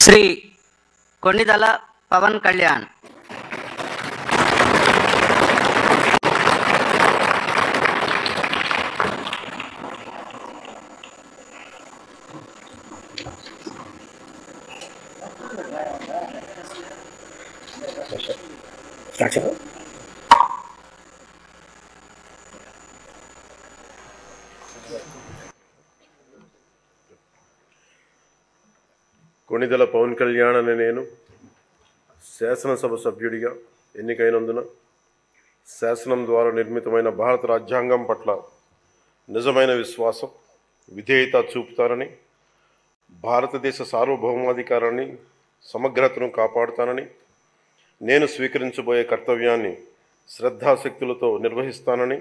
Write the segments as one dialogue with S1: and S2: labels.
S1: శ్రీ కొణిదల పవన్ కళ్యాణ్.
S2: కొణిదెల పవన్ కళ్యాణ్ అనే నేను శాసనసభ సభ్యుడిగా ఎన్నికైనందున శాసనం ద్వారా నిర్మితమైన భారత రాజ్యాంగం పట్ల నిజమైన విశ్వాసం, విధేయత చూపుతానని, భారతదేశ సార్వభౌమాధికారాన్ని, సమగ్రతను కాపాడుతానని, నేను స్వీకరించబోయే కర్తవ్యాన్ని శ్రద్ధాశక్తులతో నిర్వహిస్తానని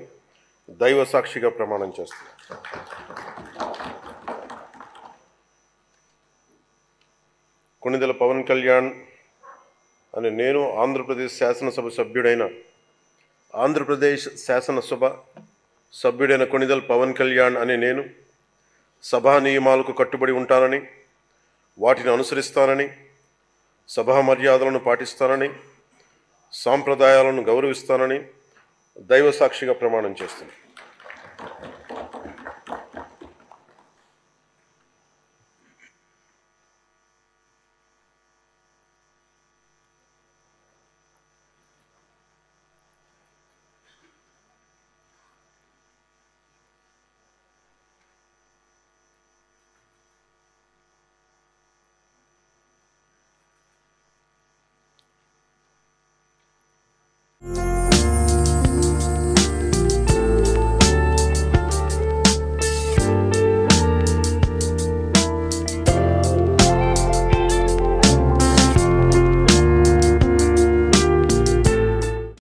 S2: దైవ సాక్షిగా ప్రమాణం చేస్తున్నాను. కొణిదెల పవన్ కళ్యాణ్ అని నేను ఆంధ్రప్రదేశ్ శాసనసభ సభ్యుడైన కొణిదెల పవన్ కళ్యాణ్ అని నేను సభా నియమాలకు కట్టుబడి ఉంటానని, వాటిని అనుసరిస్తానని, సభా మర్యాదలను పాటిస్తానని, సాంప్రదాయాలను గౌరవిస్తానని దైవ సాక్షిగా ప్రమాణం చేస్తున్నాను.